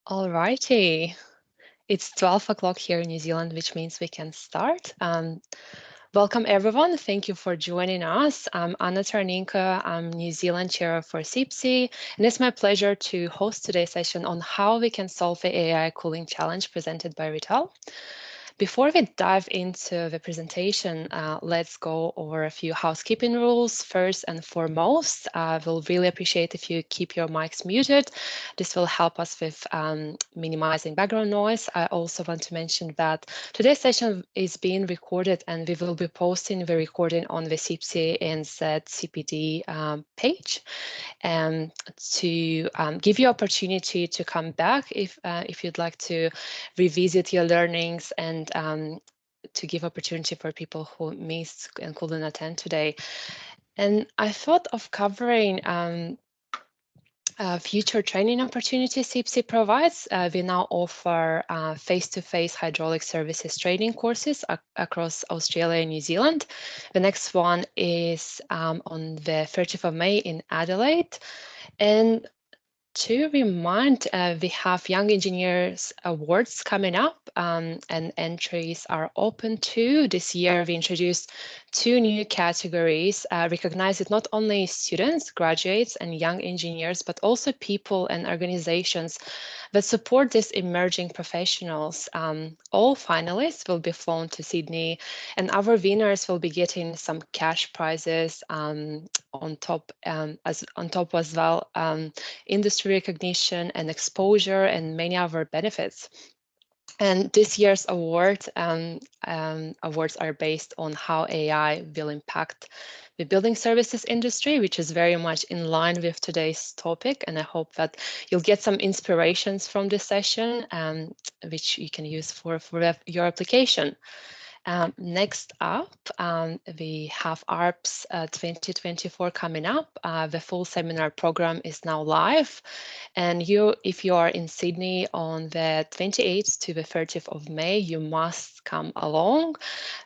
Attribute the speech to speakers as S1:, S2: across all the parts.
S1: Alrighty, it's 12 o'clock here in New Zealand, which means we can start. Welcome everyone. Thank you for joining us. I'm Anna Tarninka. I'm New Zealand Chair for CIBSE, and it's my pleasure to host today's session on how we can solve the AI cooling challenge presented by Rital. Before we dive into the presentation, let's go over a few housekeeping rules. First and foremost, we'll really appreciate if you keep your mics muted. This will help us with minimizing background noise. I also want to mention that today's session is being recorded and we will be posting the recording on the CIBSE ANZ CPD page, and to give you opportunity to come back if you'd like to revisit your learnings, and to give opportunity for people who missed and couldn't attend today. And I thought of covering future training opportunities CIBSE provides. We now offer face-to-face hydraulic services training courses across Australia and New Zealand. The next one is on the 30th of May in Adelaide. And to remind, we have Young Engineers Awards coming up, and entries are open too. This year, we introduced two new categories, recognizing not only students, graduates, and young engineers, but also people and organizations that support these emerging professionals. All finalists will be flown to Sydney, and our winners will be getting some cash prizes on top as well. Industry recognition and exposure and many other benefits. And this year's awards are based on how AI will impact the building services industry, which is very much in line with today's topic. And I hope that you'll get some inspirations from this session, which you can use for your application. Next up, we have ARPS 2024 coming up. The full seminar program is now live. And if you are in Sydney on the 28th to the 30th of May, you must come along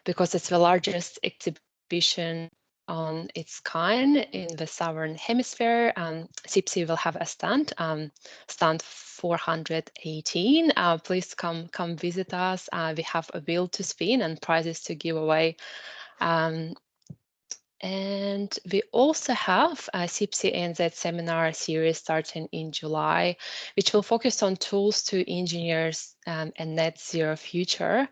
S1: because it's the largest exhibition on its kind in the Southern Hemisphere. CIBSE will have a stand 418. Please come visit us. We have a wheel to spin and prizes to give away. And we also have a CIBSE ANZ seminar series starting in July, which will focus on tools to engineers and net zero future.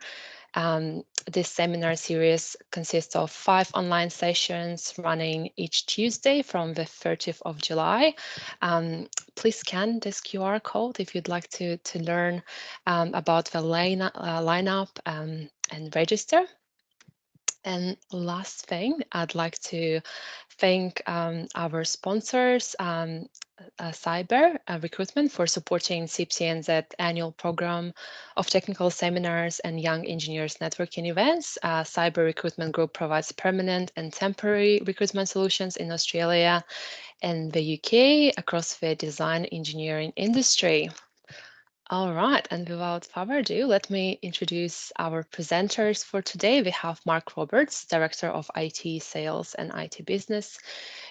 S1: This seminar series consists of 5 online sessions running each Tuesday from the 30th of July. Please scan this QR code if you'd like to learn about the lineup and register. And last thing, I'd like to thank our sponsors, Cyber Recruitment, for supporting CIBSE ANZ annual program of technical seminars and young engineers networking events. Cyber Recruitment Group provides permanent and temporary recruitment solutions in Australia and the UK across the design engineering industry. All right, and without further ado, let me introduce our presenters for today. We have Mark Roberts, Director of IT Sales and IT Business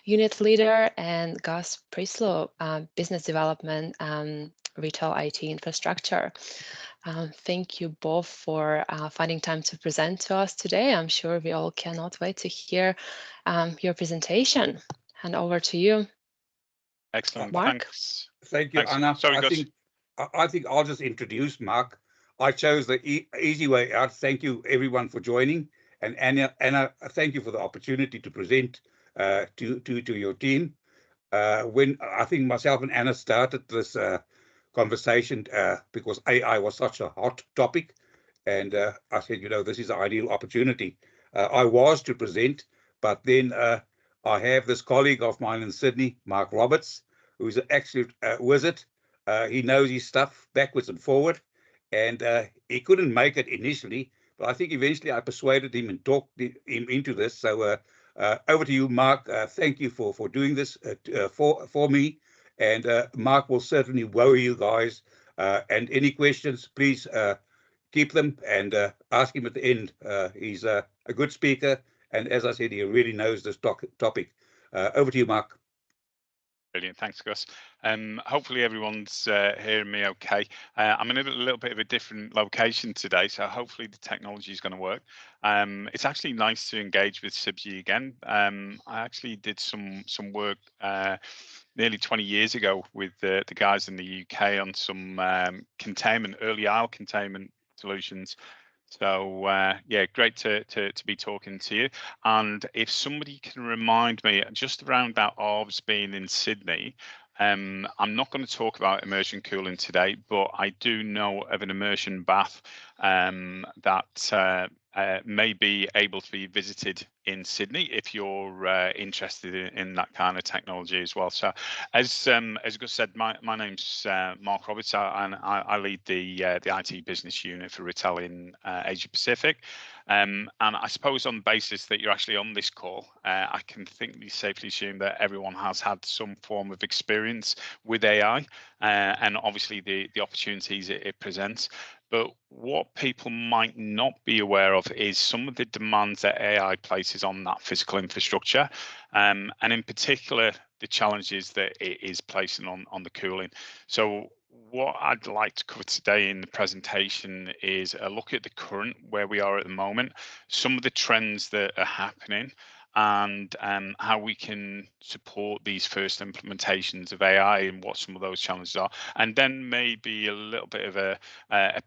S1: Unit Leader, and Gus Prislow, Business Development Retail IT Infrastructure. Thank you both for finding time to present to us today. I'm sure we all cannot wait to hear your presentation. Hand over to you.
S2: Excellent.
S1: Mark.
S2: Thanks.
S3: Thank you,
S2: Thanks.
S3: Anna.
S2: Sorry, Gus.
S3: I think I'll just introduce Mark. I chose the easy way out. Thank you, everyone, for joining. And Anna, thank you for the opportunity to present to your team. When I think myself and Anna started this conversation because AI was such a hot topic, and I said, this is an ideal opportunity. I was to present, but then I have this colleague of mine in Sydney, Mark Roberts, who's an absolute wizard. He knows his stuff backwards and forward, and he couldn't make it initially, but I think eventually I persuaded him and talked him into this. So over to you, Mark. Thank you for doing this for me, and Mark will certainly wow you guys. And any questions, please keep them and ask him at the end. He's a good speaker, and as I said, he really knows this topic. Over to you, Mark.
S2: Brilliant, thanks, Gus. Hopefully everyone's hearing me okay. I'm in a little bit of a different location today, so hopefully the technology is going to work. It's actually nice to engage with CIBSE again. I actually did some work nearly 20 years ago with the guys in the UK on some containment, early aisle containment solutions. So yeah, great to be talking to you. And if somebody can remind me just around that ARBS being in Sydney, I'm not going to talk about immersion cooling today, but I do know of an immersion bath that may be able to be visited in Sydney if you're interested in that kind of technology as well. So as Gus said, my name's Mark Roberts, and I lead the IT business unit for Retail in Asia Pacific. And I suppose on the basis that you're actually on this call, I can safely assume that everyone has had some form of experience with AI and obviously the opportunities it presents. But what people might not be aware of is some of the demands that AI places on that physical infrastructure, and in particular, the challenges that it is placing on the cooling. So what I'd like to cover today in the presentation is a look at the current, where we are at the moment, some of the trends that are happening, and how we can support these first implementations of AI and what some of those challenges are, and then maybe a little bit of a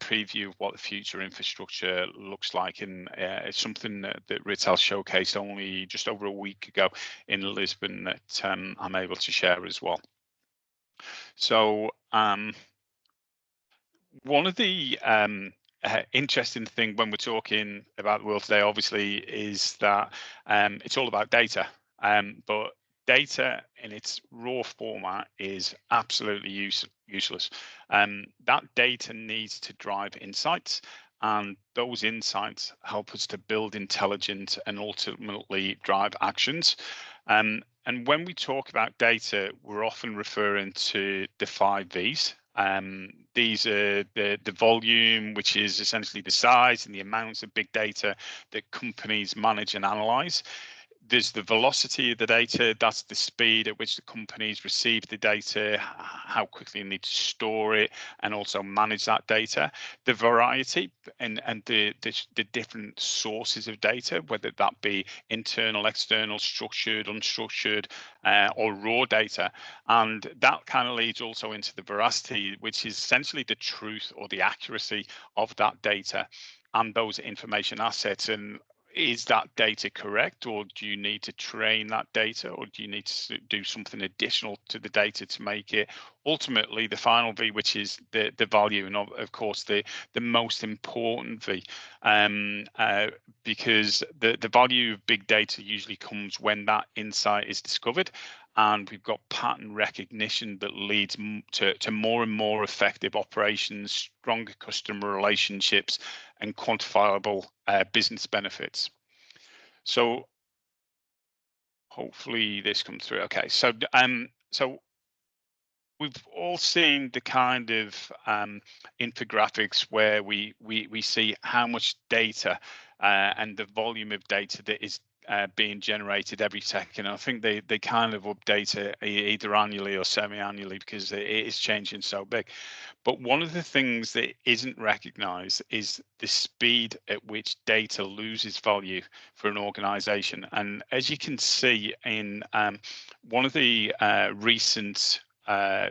S2: preview of what the future infrastructure looks like. And it's something that Retail showcased only just over a week ago in Lisbon that I'm able to share as well. So one of the interesting thing when we're talking about the world today, obviously, is that it's all about data. But data in its raw format is absolutely useless. That data needs to drive insights, and those insights help us to build intelligence and ultimately drive actions. And when we talk about data, we're often referring to the 5 V's. These are the volume, which is essentially the size and the amounts of big data that companies manage and analyze. There's the velocity of the data, that's the speed at which the companies receive the data, how quickly they need to store it, and also manage that data. The variety and the different sources of data, whether that be internal, external, structured, unstructured, or raw data. And that kind of leads also into the veracity, which is essentially the truth or the accuracy of that data and those information assets. And is that data correct, or do you need to train that data, or do you need to do something additional to the data to make it ultimately the final V, which is the value, and of course the most important V, because the value of big data usually comes when that insight is discovered, and we've got pattern recognition that leads to more and more effective operations, stronger customer relationships, and quantifiable business benefits. So hopefully this comes through. Okay, so we've all seen the kind of infographics where we see how much data and the volume of data that is being generated every second. I think they kind of update it either annually or semi-annually because it is changing so big. But one of the things that isn't recognized is the speed at which data loses value for an organization. And as you can see in one of the recent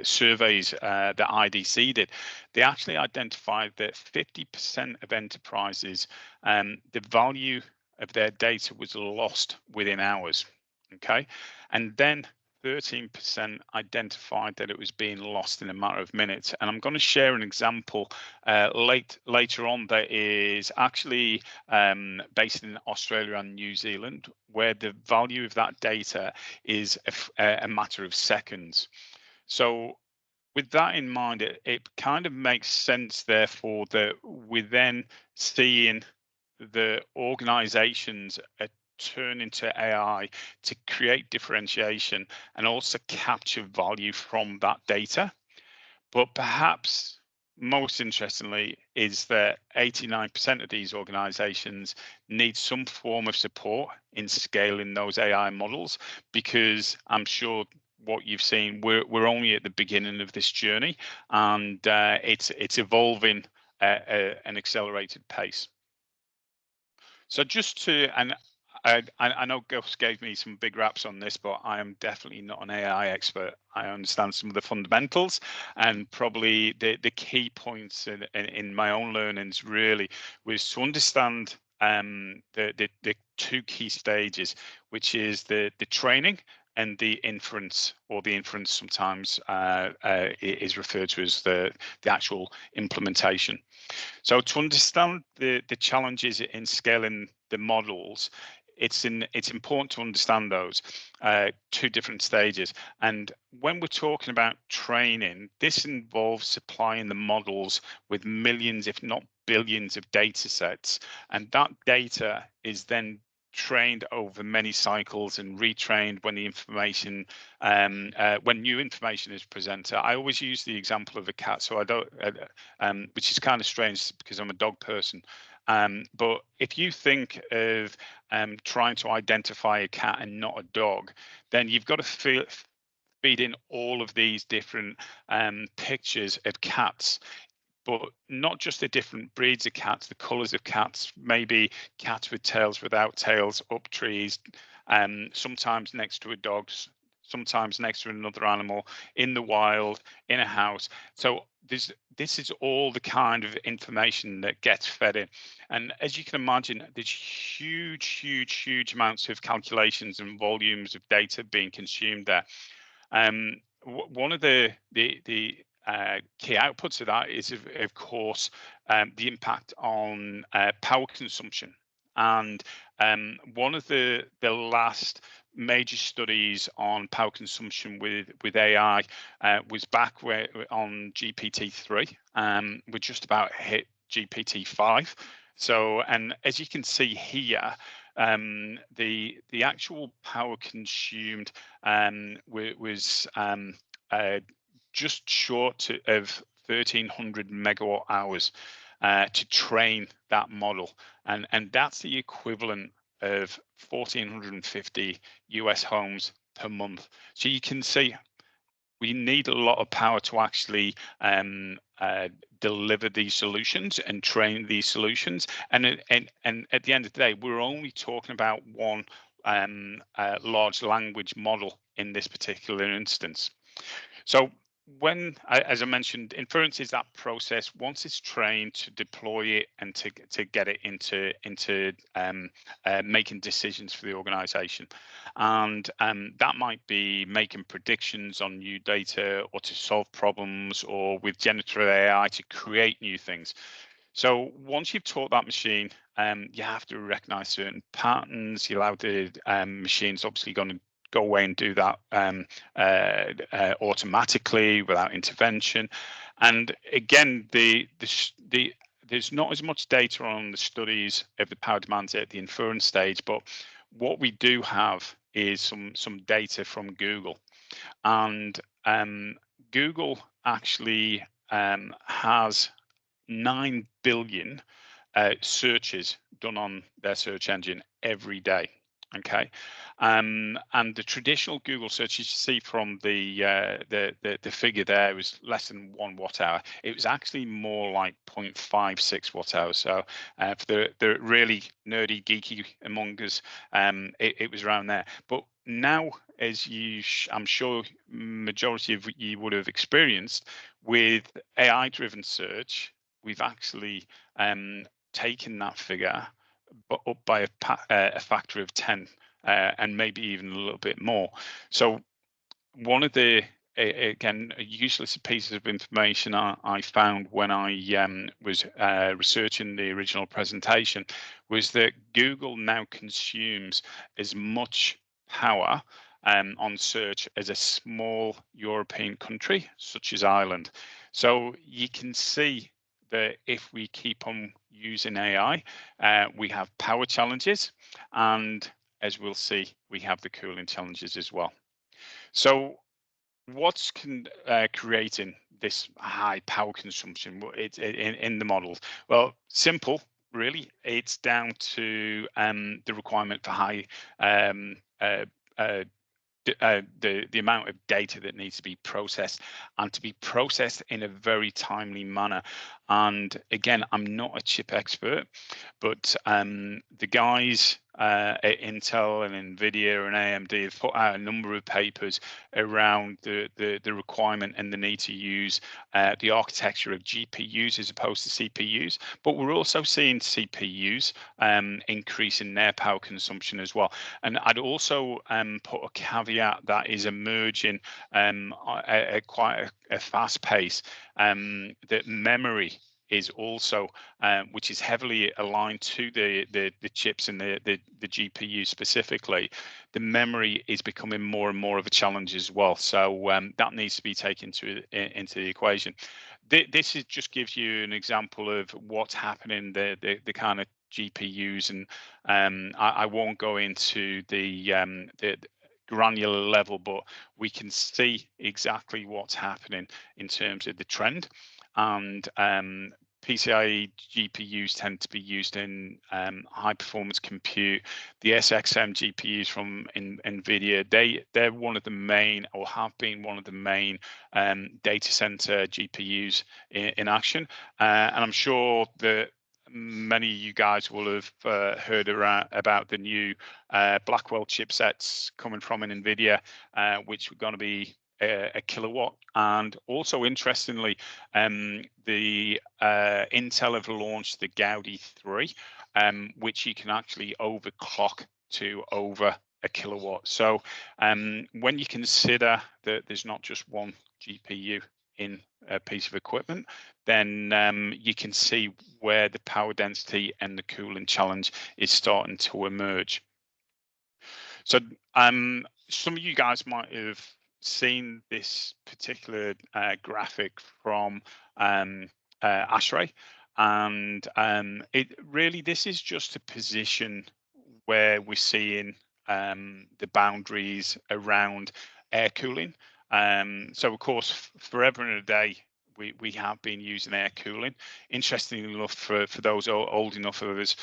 S2: surveys that IDC did, they actually identified that 50% of enterprises, the value of their data was lost within hours. Okay, and then 13% identified that it was being lost in a matter of minutes. And I'm going to share an example later on that is actually based in Australia and New Zealand, where the value of that data is a matter of seconds. So with that in mind, it kind of makes sense, therefore, that we're then seeing the organizations turn into AI to create differentiation and also capture value from that data. But perhaps most interestingly is that 89% of these organizations need some form of support in scaling those AI models, because I'm sure what you've seen, we're only at the beginning of this journey, and it's evolving at an accelerated pace. So just to, and I know Gus gave me some big raps on this, but I am definitely not an AI expert. I understand some of the fundamentals, and probably the key points in my own learnings really was to understand the two key stages, which is the training and the inference, or the inference sometimes is referred to as the actual implementation. So to understand the challenges in scaling the models, it's important to understand those two different stages. And when we're talking about training, this involves supplying the models with millions, if not billions, of data sets, and that data is then trained over many cycles and retrained when the information when new information is presented. I always use the example of a cat, so I don't which is kind of strange because I'm a dog person, but if you think of trying to identify a cat and not a dog, then you've got to feed in all of these different pictures of cats, but not just the different breeds of cats, the colors of cats, maybe cats with tails, without tails, up trees, sometimes next to a dog, sometimes next to another animal, in the wild, in a house. So this is all the kind of information that gets fed in. And as you can imagine, there's huge amounts of calculations and volumes of data being consumed there. One of the key outputs of that is, of course, the impact on power consumption. And one of the last major studies on power consumption with AI was back on GPT-3. We just about hit GPT-5. So, and as you can see here, the actual power consumed was just short of 1,300 megawatt hours to train that model, and that's the equivalent of 1,450 US homes per month. So you can see we need a lot of power to actually deliver these solutions and train these solutions. And at the end of the day, we're only talking about one large language model in this particular instance. So when, as I mentioned, inference is that process once it's trained to deploy it and to get it into making decisions for the organization. And that might be making predictions on new data, or to solve problems, or with generative AI to create new things. So once you've taught that machine, you have to recognize certain patterns. You allow the machine's obviously going to go away and do that automatically without intervention. And again, there's not as much data on the studies of the power demands at the inference stage, but what we do have is some data from Google. And Google actually has 9 billion searches done on their search engine every day. Okay, and the traditional Google search, you see from the figure there, was less than 1 watt hour. It was actually more like 0.56 watt hours. So for the really nerdy, geeky among us, it was around there. But now, as I'm sure majority of you would have experienced with AI-driven search, we've actually taken that figure but up by a factor of 10, and maybe even a little bit more. So one of the, again, useless pieces of information I found when I was researching the original presentation was that Google now consumes as much power on search as a small European country such as Ireland. So you can see that if we keep on using AI, we have power challenges, and as we'll see, we have the cooling challenges as well. So what's creating this high power consumption in the models? Well, simple, really. It's down to the requirement for high the amount of data that needs to be processed, and to be processed in a very timely manner. And again, I'm not a chip expert, but the guys at Intel and Nvidia and AMD have put out a number of papers around the requirement and the need to use the architecture of GPUs as opposed to CPUs. But we're also seeing CPUs increase in their power consumption as well. And I'd also put a caveat that is emerging at quite a fast pace, that memory is also, which is heavily aligned to the chips and the GPU specifically. The memory is becoming more and more of a challenge as well. So that needs to be taken into the equation. This just gives you an example of what's happening, the kind of GPUs, and I won't go into the granular level, but we can see exactly what's happening in terms of the trend. And PCIe GPUs tend to be used in high performance compute. The SXM GPUs from Nvidia, they're one of the main, or have been one of the main data center GPUs in action. And I'm sure that many of you guys will have heard about the new Blackwell chipsets coming from Nvidia, which are going to be a kilowatt. And also interestingly, the Intel have launched the Gaudi 3, which you can actually overclock to over a kilowatt. So when you consider that there's not just one GPU in a piece of equipment, then you can see where the power density and the cooling challenge is starting to emerge. So some of you guys might have seen this particular graphic from ASHRAE, and this is just a position where we're seeing the boundaries around air cooling. So of course, forever and a day, we have been using air cooling. Interestingly enough, for those old enough of us,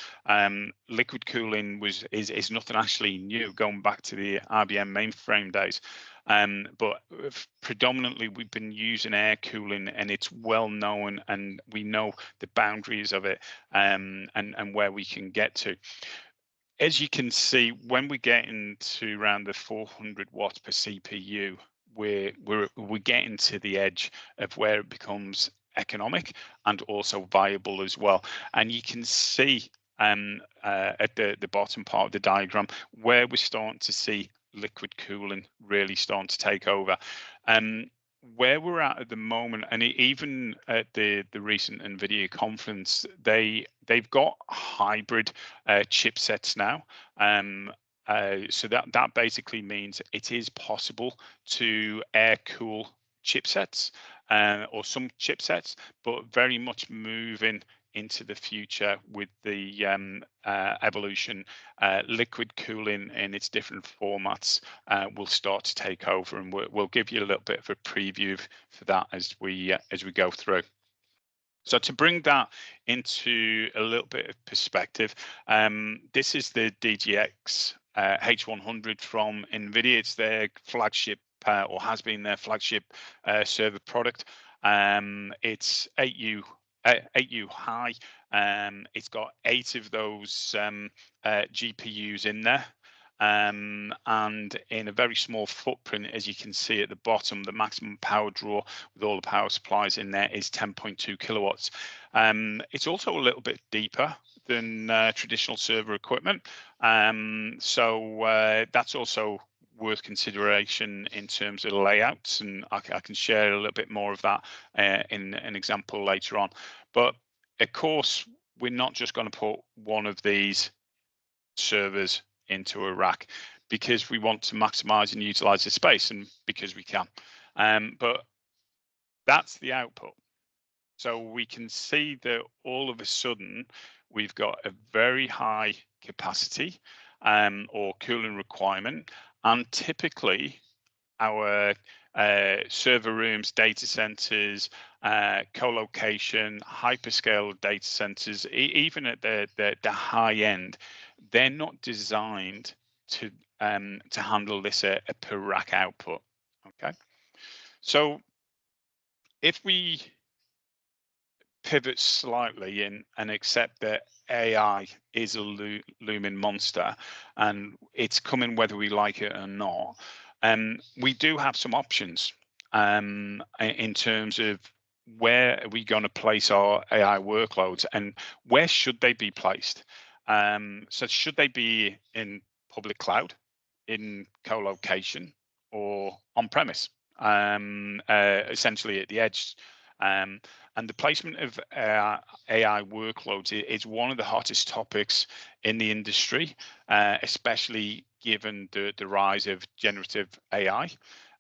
S2: liquid cooling is nothing actually new, going back to the IBM mainframe days. But predominantly we've been using air cooling, and it's well known, and we know the boundaries of it, and where we can get to. As you can see, when we get into around the 400 watts per CPU, we're getting to the edge of where it becomes economic and also viable as well. And you can see at the bottom part of the diagram where we're starting to see liquid cooling really starting to take over. Where we're at the moment, and even at the recent Nvidia conference, they've got hybrid chipsets now. So that basically means it is possible to air cool chipsets, or some chipsets, but very much moving into the future with the evolution. Liquid cooling in its different formats will start to take over, and we'll give you a little bit of a preview for that as we go through. So to bring that into a little bit of perspective, this is the DGX H100 from Nvidia. It's their flagship, or has been their flagship server product. It's 8U high. It's got 8 of those GPUs in there. And in a very small footprint, as you can see at the bottom, the maximum power draw with all the power supplies in there is 10.2 kilowatts. It's also a little bit deeper than traditional server equipment. So that's also worth consideration in terms of layouts, and I can share a little bit more of that in an example later on. But of course, we're not just going to put one of these servers into a rack because we want to maximize and utilize the space, and because we can. But that's the output. So we can see that all of a sudden we've got a very high capacity or cooling requirement, and typically our server rooms, data centers, co-location, hyperscale data centers, even at the high end, they're not designed to to handle this a per rack output. Okay, so if we pivot slightly and accept that AI is a looming monster and it's coming whether we like it or not, we do have some options in terms of where are we going to place our AI workloads and where should they be placed. So should they be in public cloud, in co-location, or on-premise, essentially at the edge? And the placement of AI workloads is one of the hottest topics in the industry, especially given the rise of generative AI.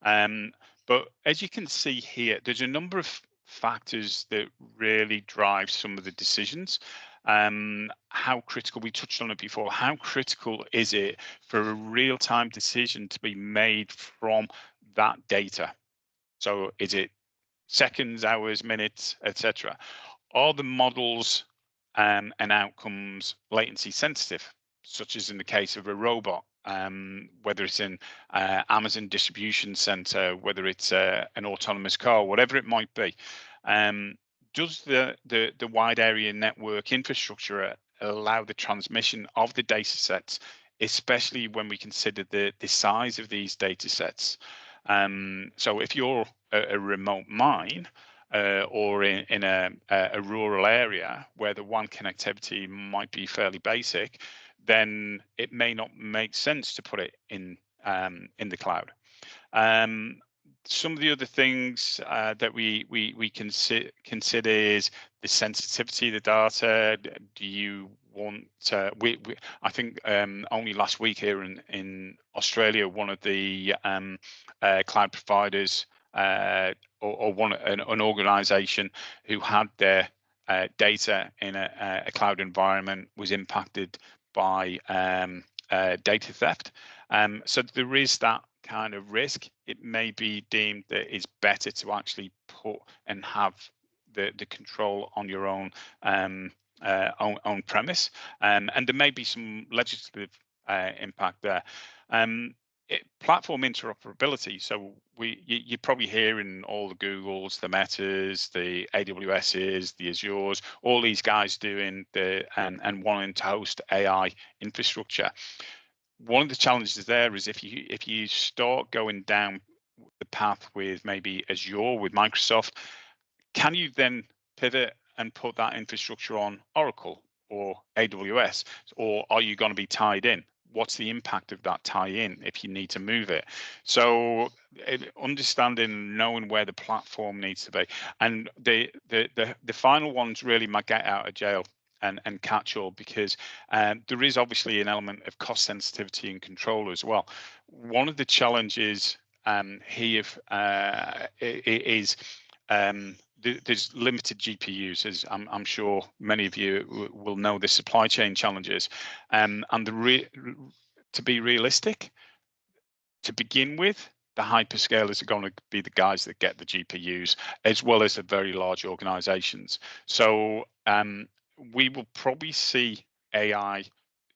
S2: But as you can see here, there's a number of factors that really drive some of the decisions. How critical, we touched on it before, how critical is it for a real-time decision to be made from that data? So is it seconds, hours, minutes, etc.? Are the models and outcomes latency sensitive, such as in the case of a robot, whether it's in Amazon distribution center, whether it's an autonomous car, whatever it might be? Does the wide area network infrastructure allow the transmission of the data sets, especially when we consider the size of these data sets? So if you're a remote mine or in a rural area where the WAN connectivity might be fairly basic, then it may not make sense to put it in the cloud. Some of the other things that we consider is the sensitivity of the data. Do you want I think only last week here in Australia, one of the cloud providers or an organization who had their data in a cloud environment was impacted by data theft. So there is that kind of risk. It may be deemed that it's better to actually put and have the control on your own own premise, and there may be some legislative impact there. Platform interoperability. So you're probably hearing all the Googles, the Metas, the AWSs, the Azures, all these guys doing and wanting to host AI infrastructure. One of the challenges there is if you start going down the path with maybe Azure, with Microsoft, can you then pivot and put that infrastructure on Oracle or AWS, or are you going to be tied in? What's the impact of that tie-in if you need to move it? So understanding, knowing where the platform needs to be, and the final one's really my get out of jail and catch all, because there is obviously an element of cost sensitivity and control as well. One of the challenges here is there's limited GPUs, as I'm sure many of you will know, the supply chain challenges, and to be realistic, to begin with, the hyperscalers are going to be the guys that get the GPUs, as well as the very large organizations. So we will probably see AI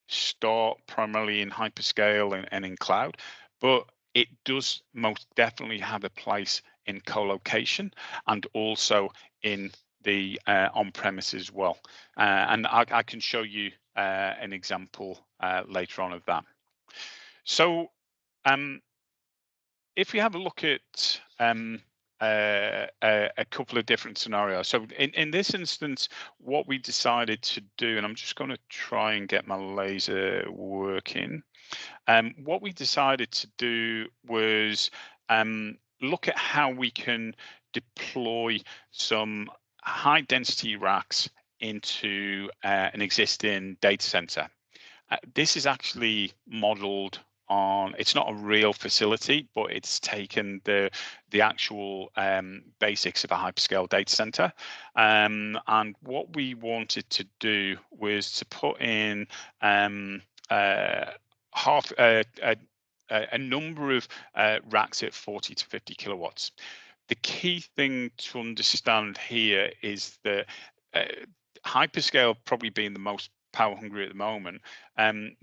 S2: start primarily in hyperscale and in cloud, but it does most definitely have a place in co-location and also in the on-premise as well. And I can show you an example later on of that. So if we have a look at a couple of different scenarios. So in this instance, what we decided to do, and I'm just going to try and get my laser working. What we decided to do was look at how we can deploy some high density racks into an existing data center. This is actually modeled on, it's not a real facility, but it's taken the actual basics of a hyperscale data center. And what we wanted to do was to put in a number of racks at 40 to 50 kilowatts. The key thing to understand here is that hyperscale probably being the most power hungry at the moment,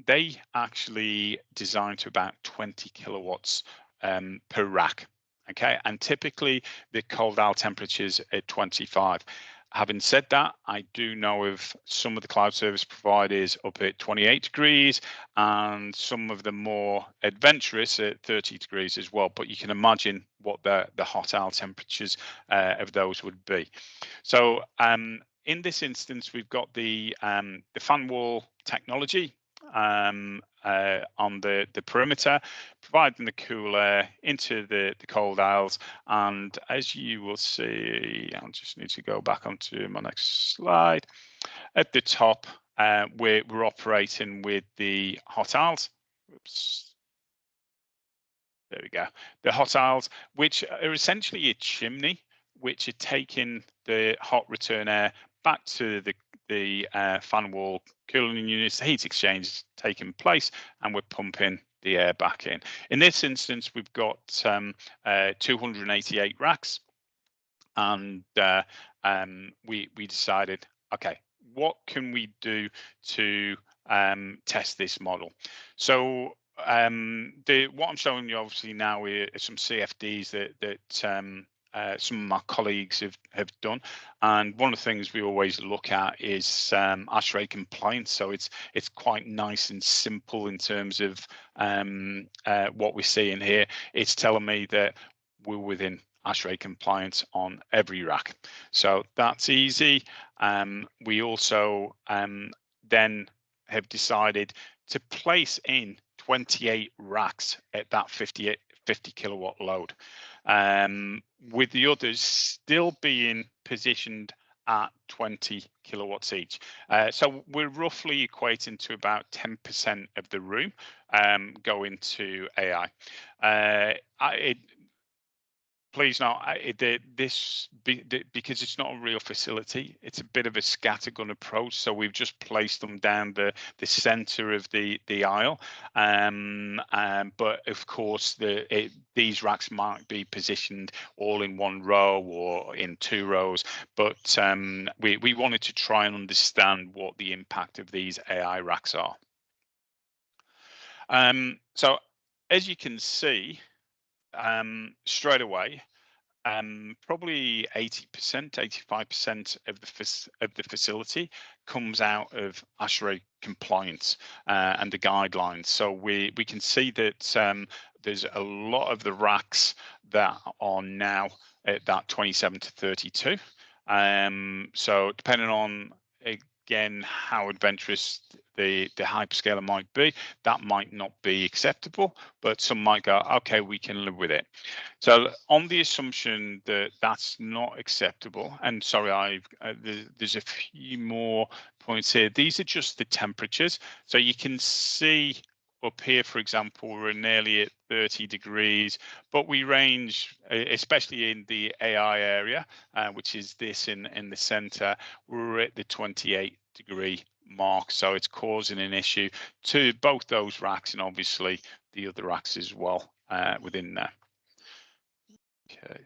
S2: they actually design to about 20 kilowatts per rack. Okay, and typically the cold aisle temperatures at 25. Having said that, I do know of some of the cloud service providers up at 28 degrees and some of the more adventurous at 30 degrees as well. But you can imagine what the hot aisle temperatures of those would be. So in this instance, we've got the fan wall technology on the perimeter, providing the cool air into the cold aisles. And as you will see, I'll just need to go back onto my next slide. At the top, we're operating with the hot aisles. Oops. There we go. The hot aisles, which are essentially a chimney, which are taking the hot return air back to the fan wall cooling units. The heat exchange is taking place, and we're pumping the air back in. In this instance, we've got 288 racks, and we decided, okay, what can we do to test this model? So what I'm showing you obviously now is some CFDs that some of my colleagues have done, and one of the things we always look at is ASHRAE compliance. So it's quite nice and simple in terms of what we're seeing here. It's telling me that we're within ASHRAE compliance on every rack, so that's easy. We also then have decided to place in 28 racks at that 50 kilowatt load, with the others still being positioned at 20 kilowatts each. So we're roughly equating to about 10% of the room going to AI. Please note, because it's not a real facility, it's a bit of a scattergun approach. So we've just placed them down the center of the aisle. But of course, these racks might be positioned all in one row or in two rows. But we wanted to try and understand what the impact of these AI racks are. So as you can see, straight away, probably 80%, 85% of the facility comes out of ASHRAE compliance and the guidelines. So we can see that there's a lot of the racks that are now at that 27 to 32. So depending on, again, how adventurous the hyperscaler might be, that might not be acceptable, but some might go, okay, we can live with it. So on the assumption that that's not acceptable, and sorry, there's a few more points here. These are just the temperatures. So you can see up here, for example, we're nearly at 30 degrees, but we range, especially in the AI area, which is this in the center, we're at the 28 degree mark. So it's causing an issue to both those racks and obviously the other racks as well within there. Okay.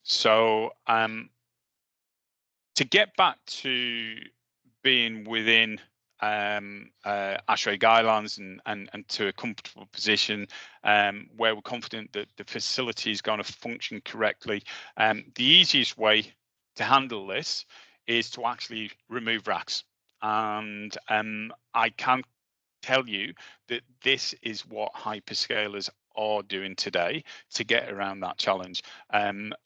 S2: So to get back to being within ASHRAE guidelines and to a comfortable position where we're confident that the facility is going to function correctly, the easiest way to handle this is to actually remove racks. And I can tell you that this is what hyperscalers are doing today to get around that challenge.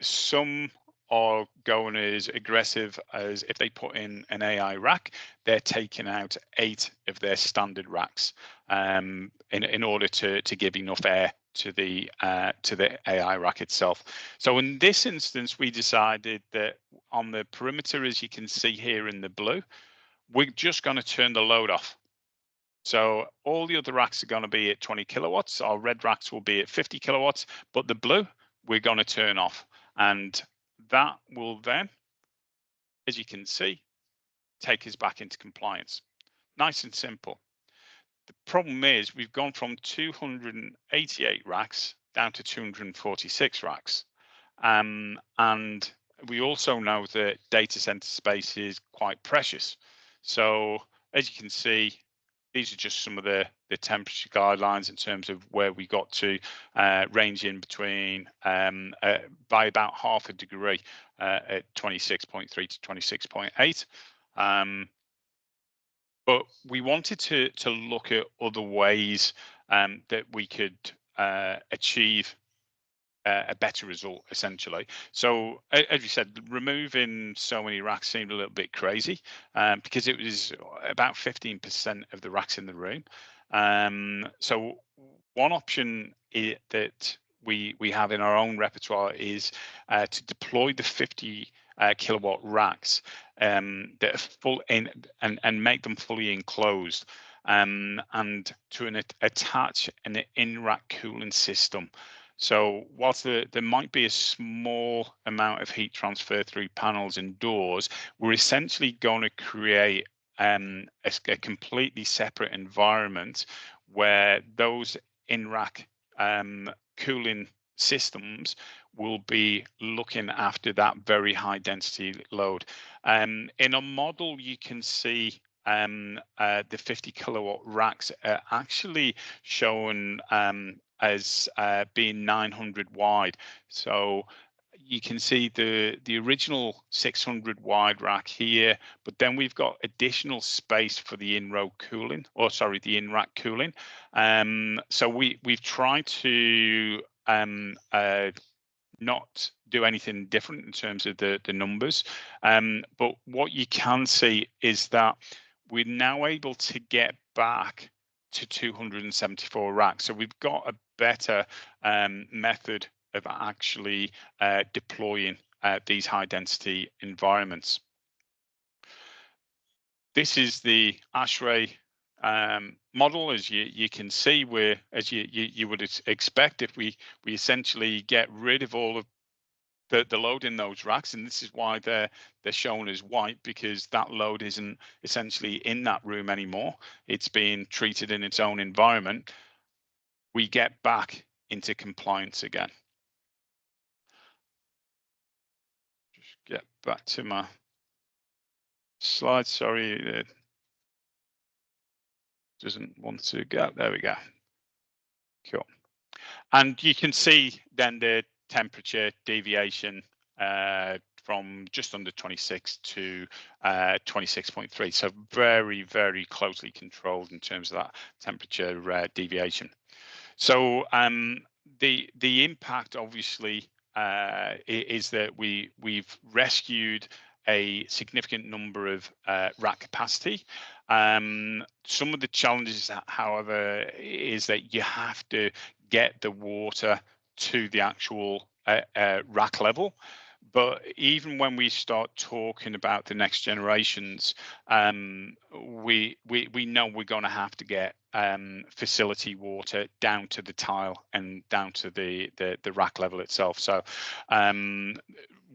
S2: Some are going as aggressive as if they put in an AI rack, they're taking out 8 of their standard racks in order to give enough air to the AI rack itself. So in this instance, we decided that on the perimeter, as you can see here in the blue, we're just going to turn the load off. So all the other racks are going to be at 20 kilowatts. Our red racks will be at 50 kilowatts, but the blue we're going to turn off. And that will then, as you can see, take us back into compliance. Nice and simple. The problem is we've gone from 288 racks down to 246 racks. And we also know that data center space is quite precious. So as you can see, these are just some of the temperature guidelines in terms of where we got to, ranging between by about half a degree at 26.3 to 26.8. But we wanted to look at other ways that we could achieve a better result, essentially. So as you said, removing so many racks seemed a little bit crazy, because it was about 15% of the racks in the room. So one option that we have in our own repertoire is to deploy the 50 kilowatt racks that are full in and make them fully enclosed, and to attach an in-rack cooling system. So whilst there might be a small amount of heat transfer through panels and doors, we're essentially going to create a completely separate environment where those in-rack cooling systems will be looking after that very high density load. In a model, you can see the 50 kilowatt racks are actually shown as being 900 wide. So you can see the original 600 wide rack here, but then we've got additional space for the in-row cooling, or sorry, the in-rack cooling. So we've tried to not do anything different in terms of the numbers. But what you can see is that we're now able to get back to 274 racks. So we've got a better method of actually deploying these high density environments. This is the ASHRAE model. As you can see, where as you would expect, if we essentially get rid of all of the load in those racks, and this is why they're shown as white, because that load isn't essentially in that room anymore. It's being treated in its own environment. We get back into compliance again. Just get back to my slide. Sorry, it doesn't want to go. There we go. Cool. And you can see then the temperature deviation from just under 26 to 26.3. So very, very closely controlled in terms of that temperature deviation. So the impact obviously is that we've rescued a significant number of rack capacity. Some of the challenges, however, is that you have to get the water to the actual rack level. But even when we start talking about the next generations, we know we're going to have to get facility water down to the tile and down to the rack level itself. So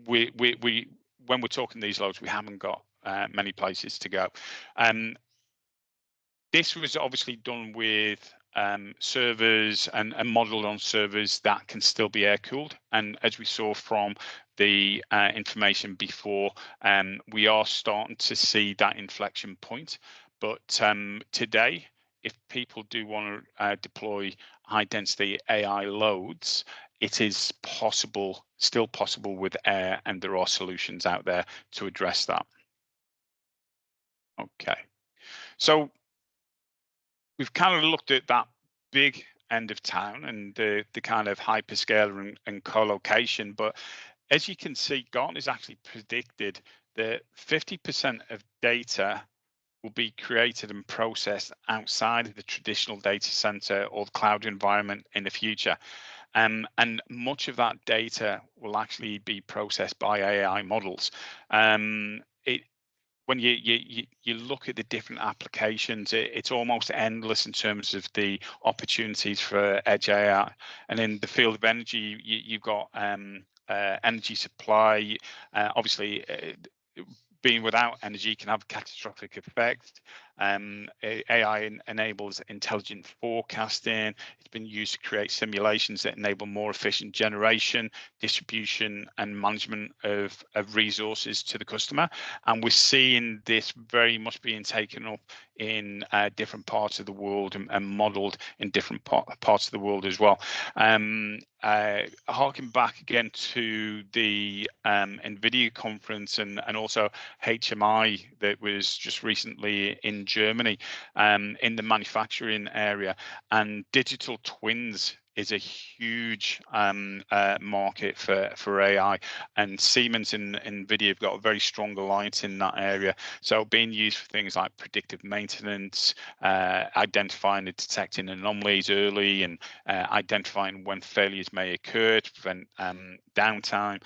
S2: we when we're talking these loads, we haven't got many places to go. This was obviously done with servers and modeled on servers that can still be air cooled. And as we saw from the information before, we are starting to see that inflection point. But today, if people do want to deploy high density AI loads, it is possible, still possible with air, and there are solutions out there to address that. Okay, so we've kind of looked at that big end of town and the kind of hyperscaler and co-location, but as you can see, Gartner's actually predicted that 50% of data will be created and processed outside of the traditional data center or the cloud environment in the future. And much of that data will actually be processed by AI models. When you look at the different applications, it's almost endless in terms of the opportunities for edge AI. And in the field of energy, you've got energy supply, obviously being without energy can have catastrophic effects. AI enables intelligent forecasting. It's been used to create simulations that enable more efficient generation, distribution, and management of resources to the customer. And we're seeing this very much being taken up in different parts of the world and modeled in different parts of the world as well. Harking back again to the Nvidia conference and also HMI that was just recently in Germany in the manufacturing area, and digital twins is a huge market for AI, and Siemens and Nvidia have got a very strong alliance in that area. So being used for things like predictive maintenance, identifying and detecting anomalies early, and identifying when failures may occur to prevent downtime.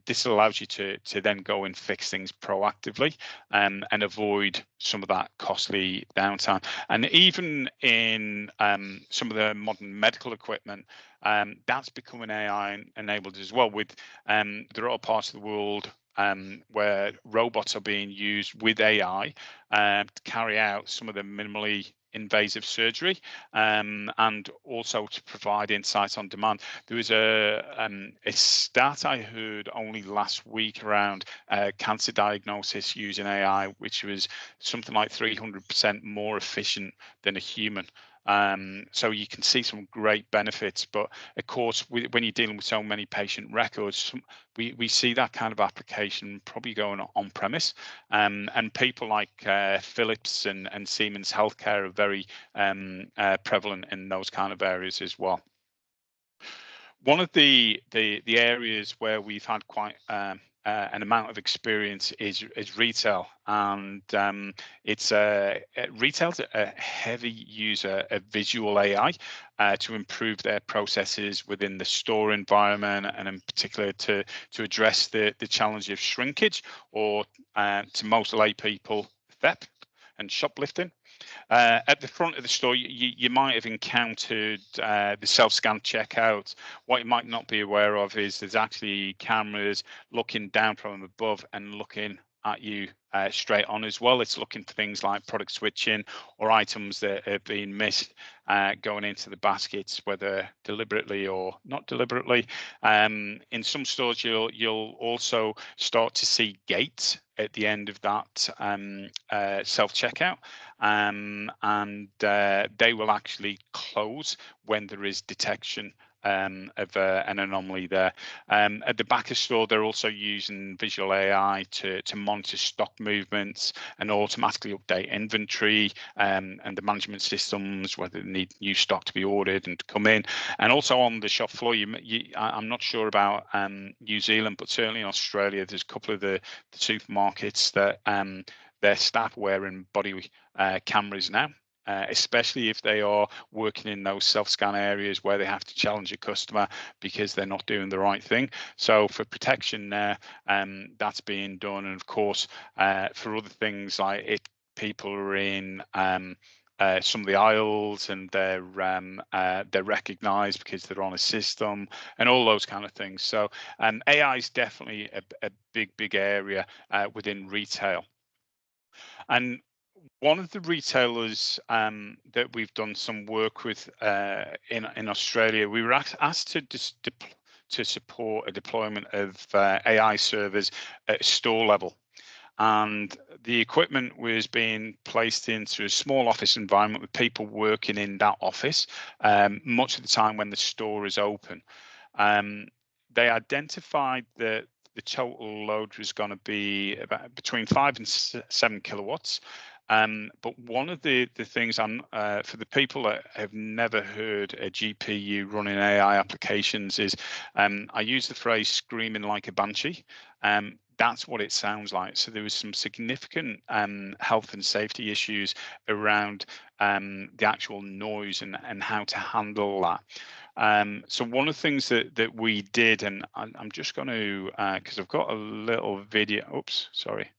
S2: This allows you to then go and fix things proactively and avoid some of that costly downtime. And even in some of the modern medical equipment, that's becoming AI enabled as well. With there are parts of the world where robots are being used with AI to carry out some of the minimally invasive surgery and also to provide insights on demand. There was a stat I heard only last week around cancer diagnosis using AI, which was something like 300% more efficient than a human. So you can see some great benefits, but of course, when you're dealing with so many patient records, we see that kind of application probably going on premise, and people like Philips and Siemens Healthcare are very prevalent in those kind of areas as well. One of the areas where we've had quite an amount of experience is retail, and it's retail's a heavy user of visual AI to improve their processes within the store environment, and in particular to address the challenge of shrinkage, or to most lay people, theft and shoplifting. At the front of the store, you might have encountered the self-scan checkout. What you might not be aware of is there's actually cameras looking down from above and looking at you straight on as well. It's looking for things like product switching or items that are being missed going into the baskets, whether deliberately or not deliberately. In some stores, you'll also start to see gates at the end of that self-checkout, and they will actually close when there is detection of an anomaly there. At the back of store, they're also using visual AI to monitor stock movements and automatically update inventory and the management systems, whether they need new stock to be ordered and to come in. And also on the shop floor, I'm not sure about New Zealand, but certainly in Australia, there's a couple of the supermarkets that their staff wearing body cameras now. Especially if they are working in those self-scan areas where they have to challenge a customer because they're not doing the right thing. So for protection there, that's being done. And of course, for other things like it, people are in some of the aisles and they're recognized because they're on a system and all those kind of things. So AI is definitely a big area within retail. And one of the retailers that we've done some work with in Australia, we were asked to support a deployment of AI servers at store level. And the equipment was being placed into a small office environment with people working in that office much of the time when the store is open. They identified that the total load was going to be about between 5 and 7 kilowatts. But one of the things for the people that have never heard a GPU running AI applications is I use the phrase screaming like a banshee. That's what it sounds like. So there was some significant health and safety issues around the actual noise and how to handle that. So one of the things that we did, and I'm just going to, because I've got a little video. Oops, sorry.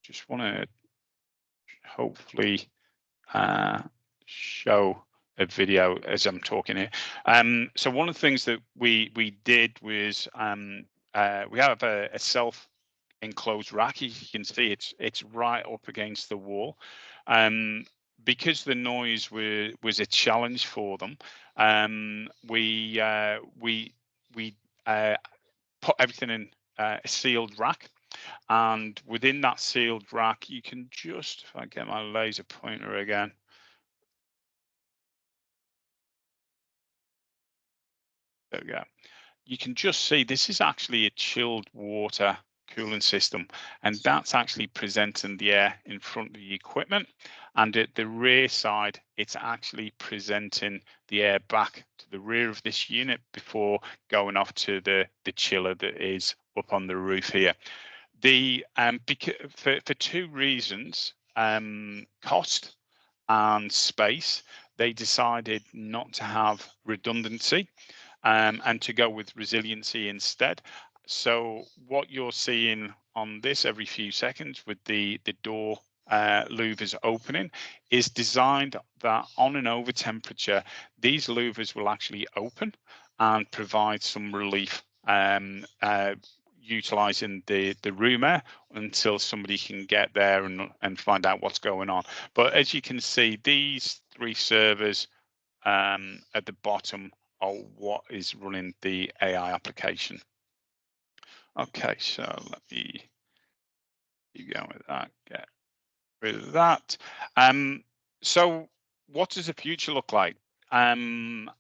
S2: Just want to hopefully show a video as I'm talking here. So one of the things that we did was a self-enclosed rack. You can see it's right up against the wall. Because the noise was a challenge for them, we put everything in a sealed rack. And within that sealed rack, you can just, if I get my laser pointer again. There we go. You can just see this is actually a chilled water cooling system, and that's actually presenting the air in front of the equipment. And at the rear side, it's actually presenting the air back to the rear of this unit before going off to the chiller that is up on the roof here. For two reasons, cost and space, they decided not to have redundancy and to go with resiliency instead. So what you're seeing on this every few seconds with the door louvers opening is designed that on an over temperature, these louvers will actually open and provide some relief, utilizing the room air until somebody can get there and find out what's going on. But as you can see, these three servers at the bottom are what is running the AI application. Okay, so let me keep going with that, get rid of that. So what does the future look like? And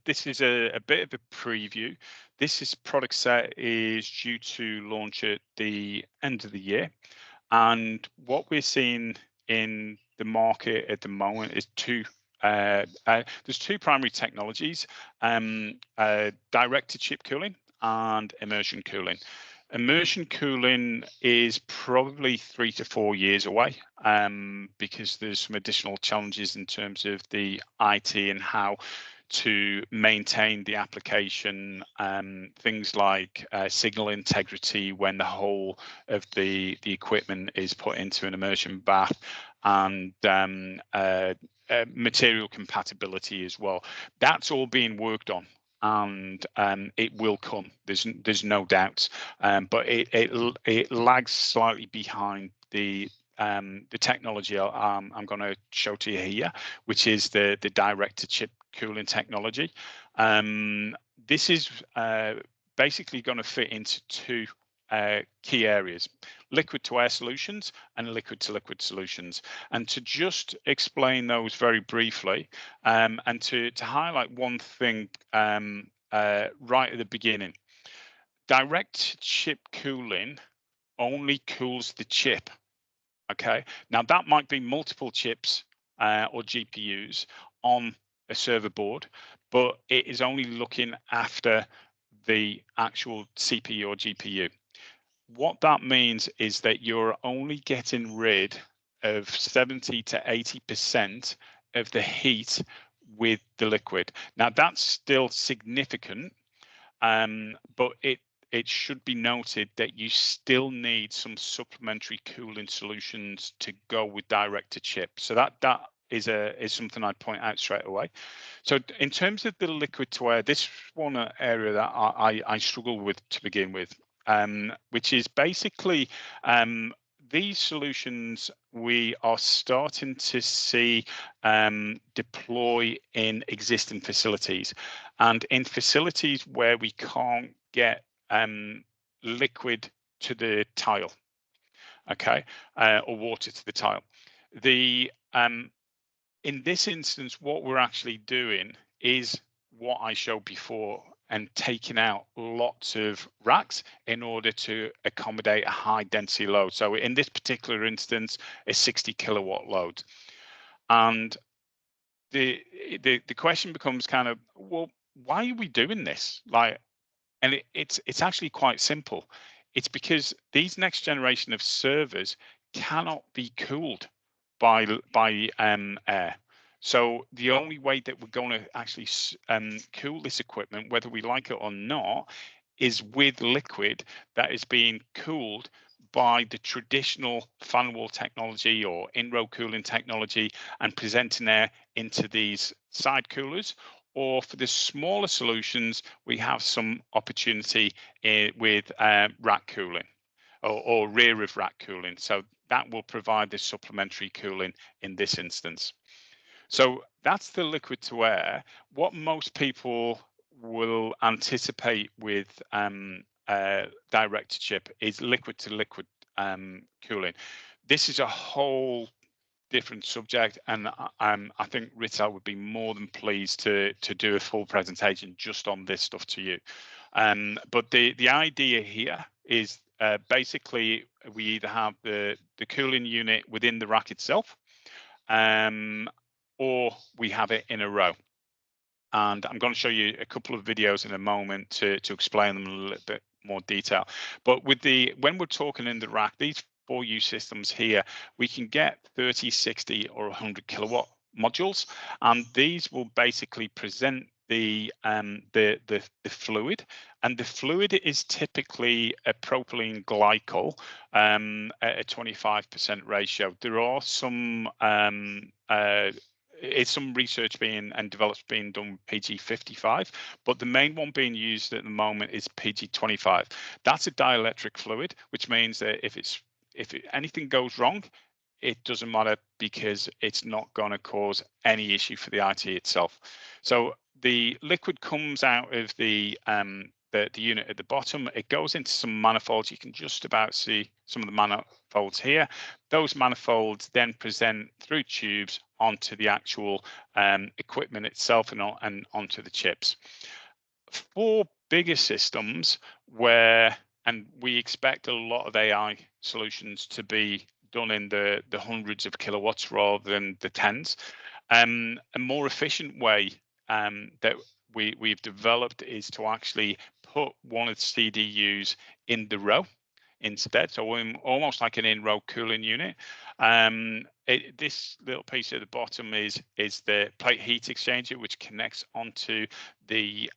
S2: this is a bit of a preview. This product set is due to launch at the end of the year. And what we're seeing in the market at the moment is there's two primary technologies, direct-to-chip cooling and immersion cooling. Immersion cooling is probably 3 to 4 years away because there's some additional challenges in terms of the IT and how to maintain the application, things like signal integrity when the whole of the equipment is put into an immersion bath, and material compatibility as well. That's all being worked on, and it will come. There's no doubt, but it lags slightly behind the technology I'm going to show to you here, which is the direct-to-chip cooling technology. This is basically going to fit into two key areas: liquid to air solutions and liquid to liquid solutions. And to just explain those very briefly, and to highlight one thing right at the beginning, direct chip cooling only cools the chip. Okay, now that might be multiple chips or GPUs on a server board, but it is only looking after the actual CPU or GPU. What that means is that you're only getting rid of 70 to 80% of the heat with the liquid. Now that's still significant, but it should be noted that you still need some supplementary cooling solutions to go with direct to chip. So that is something I'd point out straight away. So in terms of the liquid to air, this is one area that I struggle with to begin with, which is basically these solutions we are starting to see deploy in existing facilities, and in facilities where we can't get liquid to the tile, okay, or water to the tile. In this instance, what we're actually doing is what I showed before, and taking out lots of racks in order to accommodate a high density load. So in this particular instance, a 60 kilowatt load. And the question becomes kind of, well, why are we doing this? And it's actually quite simple. It's because these next generation of servers cannot be cooled by air. So the only way that we're going to actually cool this equipment, whether we like it or not, is with liquid that is being cooled by the traditional fan wall technology or in-row cooling technology and presenting air into these side coolers, or for the smaller solutions, we have some opportunity with rack cooling or rear of rack cooling. So that will provide the supplementary cooling in this instance. So that's the liquid to air. What most people will anticipate with direct to chip is liquid to liquid cooling. This is a whole different subject, and I think Rital would be more than pleased to do a full presentation just on this stuff to you. But the idea here is basically we either have the cooling unit within the rack itself, or we have it in a row. And I'm going to show you a couple of videos in a moment to explain them in a little bit more detail. But when we're talking in the rack, these 4U systems here, we can get 30, 60, or 100 kilowatt modules, and these will basically present the fluid, and the fluid is typically a propylene glycol at a 25% ratio. There are some it's some research and development being done PG 55, but the main one being used at the moment is PG 25. That's a dielectric fluid, which means that if anything goes wrong, it doesn't matter because it's not going to cause any issue for the IT itself. So the liquid comes out of the unit at the bottom. It goes into some manifolds. You can just about see some of the manifolds here. Those manifolds then present through tubes onto the actual equipment itself and onto the chips. For bigger systems and we expect a lot of AI solutions to be done in the hundreds of kilowatts rather than the tens. A more efficient way that we've developed is to actually put one of the CDUs in the row instead. So almost like an in-row cooling unit. This little piece at the bottom is the plate heat exchanger, which connects onto the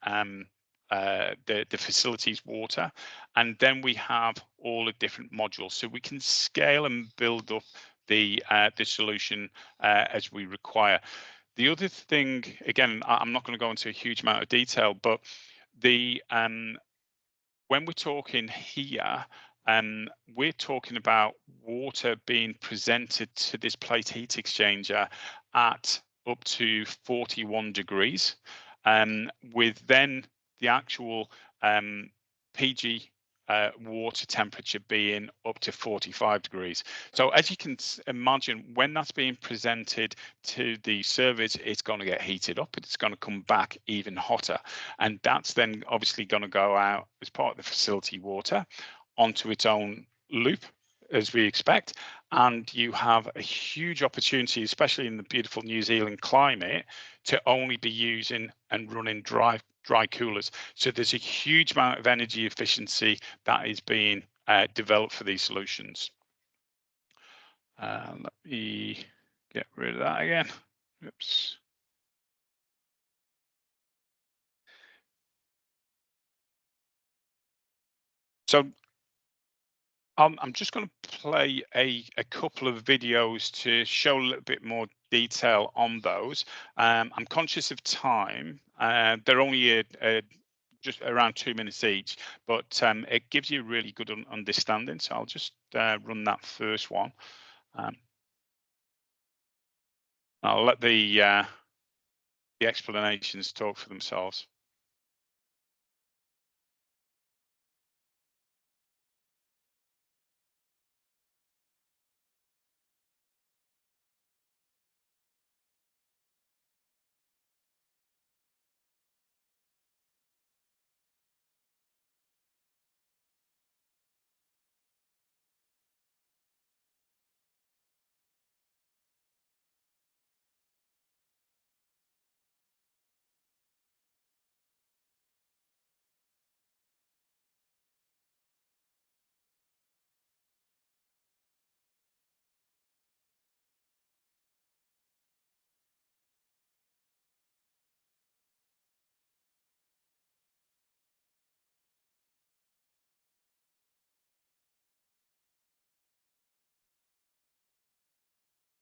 S2: facility's water, and then we have all the different modules, so we can scale and build up the solution as we require. The other thing, again, I'm not going to go into a huge amount of detail, but the when we're talking here, we're talking about water being presented to this plate heat exchanger at up to 41 degrees, with then the actual PG water temperature being up to 45 degrees. So as you can imagine, when that's being presented to the servers, it's going to get heated up. It's going to come back even hotter. And that's then obviously going to go out as part of the facility water onto its own loop, as we expect. And you have a huge opportunity, especially in the beautiful New Zealand climate, to only be using and running dry coolers. So there's a huge amount of energy efficiency that is being developed for these solutions. Let me get rid of that again. Oops. So I'm just going to play a couple of videos to show a little bit more detail on those. I'm conscious of time. They're only just around 2 minutes each, but it gives you a really good understanding. So I'll just run that first one. I'll let the explanations talk for themselves.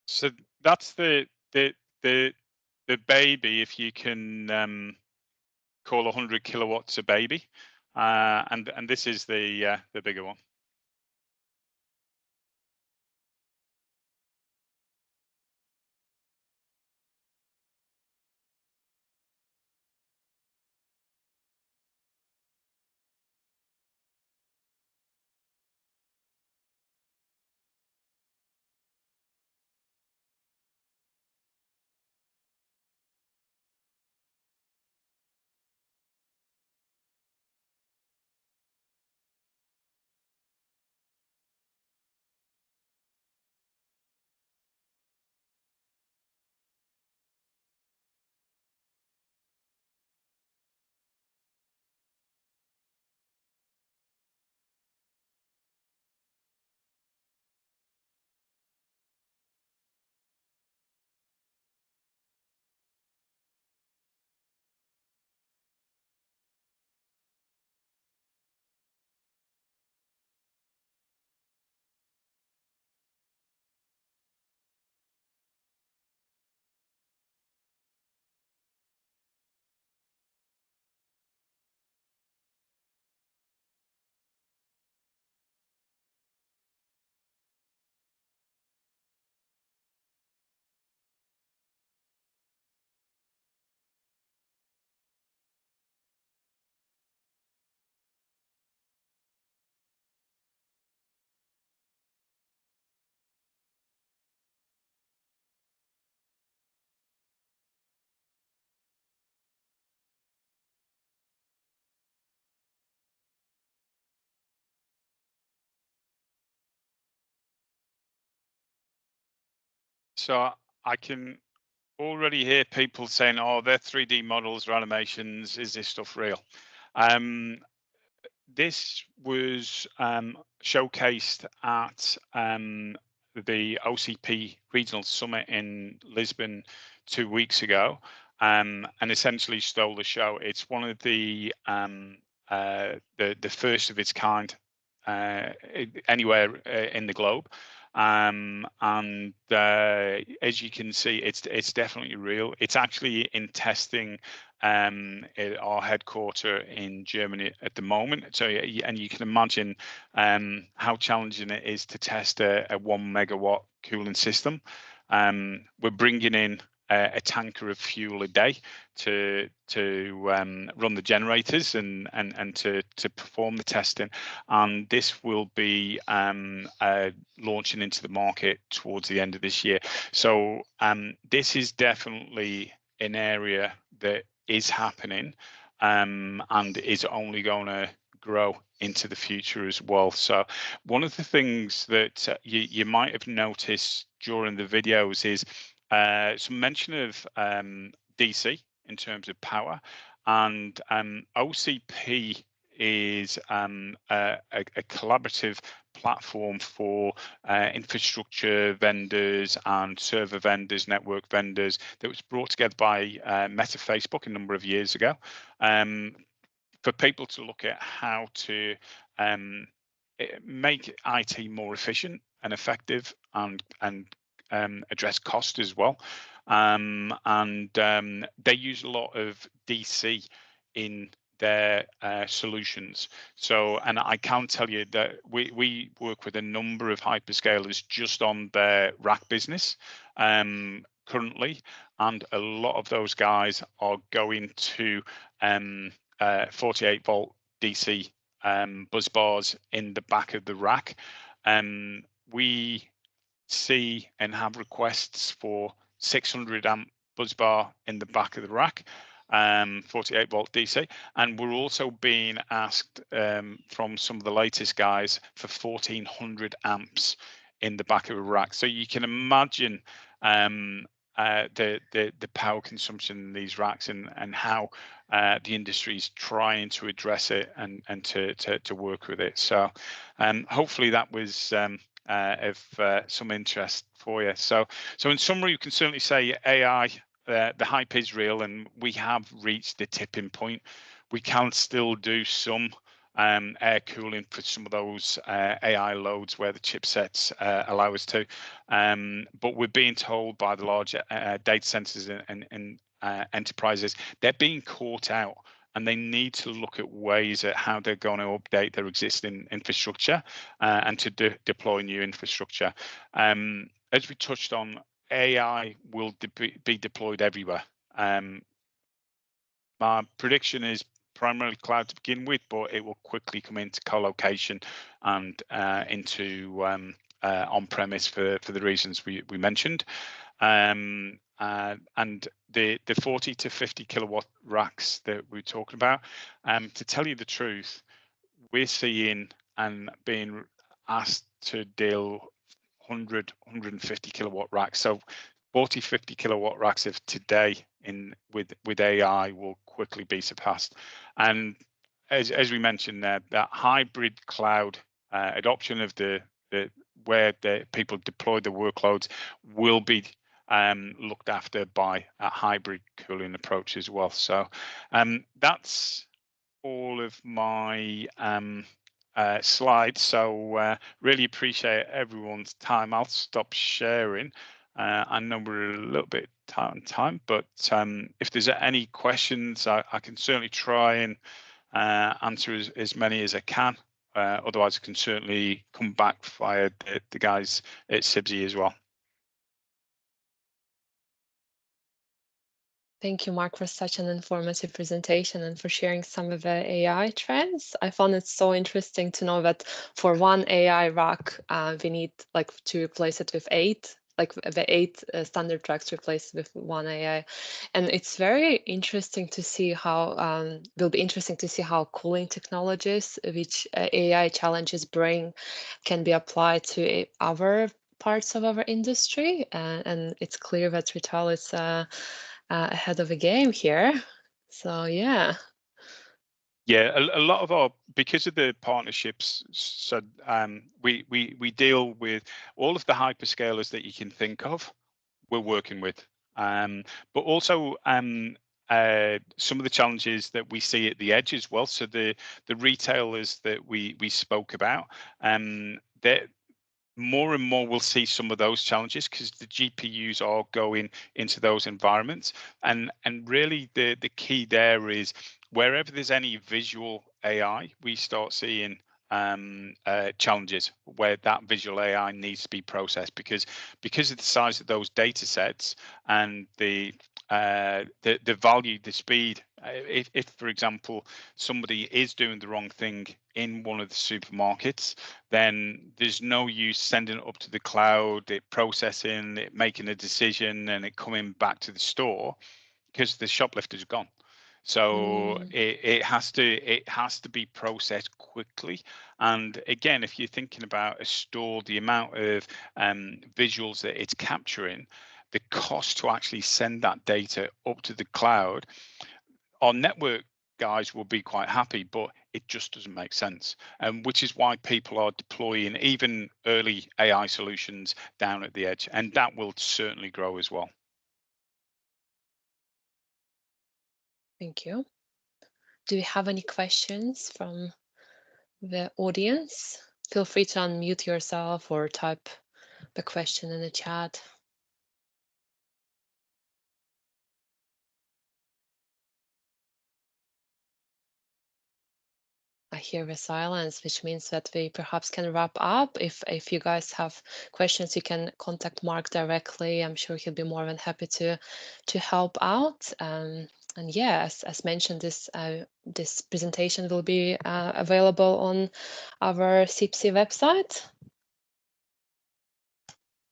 S2: So that's the the baby, if you can call 100 kilowatts a baby, and this is the bigger one. So I can already hear people saying, "Oh, they're 3D models or animations. Is this stuff real?" This was showcased at the OCP Regional Summit in Lisbon 2 weeks ago, and essentially stole the show. It's one of the first of its kind anywhere in the globe. And as you can see, it's definitely real. It's actually in testing at our headquarter in Germany at the moment. So, and you can imagine how challenging it is to test a 1 megawatt cooling system. We're bringing in a tanker of fuel a day to run the generators and to perform the testing, and this will be launching into the market towards the end of this year. So this is definitely an area that is happening and is only going to grow into the future as well. So one of the things that you might have noticed during the videos is some mention of DC in terms of power, and OCP is a collaborative platform for infrastructure vendors and server vendors, network vendors, that was brought together by Meta Facebook a number of years ago, for people to look at how to make IT more efficient and effective, and address cost as well. They use a lot of DC in their solutions. So, and I can tell you that we work with a number of hyperscalers just on their rack business currently, and a lot of those guys are going to 48 volt DC buzz bars in the back of the rack. We see and have requests for 600 amp buzz bar in the back of the rack, 48 volt DC, and we're also being asked from some of the latest guys for 1400 amps in the back of a rack. So you can imagine the power consumption in these racks, and how the industry is trying to address it and to work with it. So hopefully that was of some interest for you. So in summary, you can certainly say AI, the hype is real, and we have reached the tipping point. We can still do some air cooling for some of those AI loads where the chipsets allow us to. But we're being told by the large data centers and enterprises, they're being caught out, and they need to look at ways at how they're going to update their existing infrastructure and to deploy new infrastructure. As we touched on, AI will be deployed everywhere. My prediction is primarily cloud to begin with, but it will quickly come into co-location and into on-premise for the reasons we mentioned. And the 40 to 50 kilowatt racks that we're talking about, to tell you the truth, we're seeing and being asked to deal 100, 150 kilowatt racks. So 40, 50 kilowatt racks of today with AI will quickly be surpassed. And as we mentioned there, that hybrid cloud adoption of where the people deploy the workloads will be looked after by a hybrid cooling approach as well. So that's all of my slides. So really appreciate everyone's time. I'll stop sharing. I know we're a little bit tight on time, but if there's any questions, I can certainly try and answer as many as I can. Otherwise, I can certainly come back via the guys at CIBSE as well.
S1: Thank you, Mark, for such an informative presentation and for sharing some of the AI trends. I found it so interesting to know that for one AI rack, we need to replace it with 8, the 8 standard racks replaced with one AI. And it's very interesting to see how, will be interesting to see how cooling technologies, which AI challenges bring, can be applied to other parts of our industry. And it's clear that Rittal is ahead of the game here. So yeah.
S2: Yeah, a lot of our, because of the partnerships, so we deal with all of the hyperscalers that you can think of, we're working with, but also some of the challenges that we see at the edge as well. So the retailers that we spoke about, that more and more we'll see some of those challenges because the GPUs are going into those environments, and really the key there is wherever there's any visual AI, we start seeing challenges where that visual AI needs to be processed because of the size of those data sets and the value, the speed. If for example somebody is doing the wrong thing in one of the supermarkets, then there's no use sending it up to the cloud, it processing, it making a decision, and it coming back to the store because the shoplifter's gone. So it has to be processed quickly. And again, if you're thinking about a store, the amount of visuals that it's capturing, the cost to actually send that data up to the cloud, our network guys will be quite happy, but it just doesn't make sense. Which is why people are deploying even early AI solutions down at the edge, and that will certainly grow as well.
S1: Thank you. Do you have any questions from the audience? Feel free to unmute yourself or type the question in the chat. I hear the silence, which means that we perhaps can wrap up. If you guys have questions, you can contact Mark directly. I'm sure he'll be more than happy to help out. And yeah, as mentioned, this presentation will be available on our CIBSE website.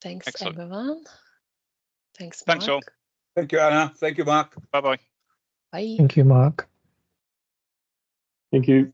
S1: Thanks,
S2: excellent.
S1: Everyone. Thanks, Mark.
S2: Thanks all.
S3: Thank you, Anna. Thank you, Mark.
S2: Bye-bye.
S1: Bye.
S4: Thank you, Mark.
S5: Thank you.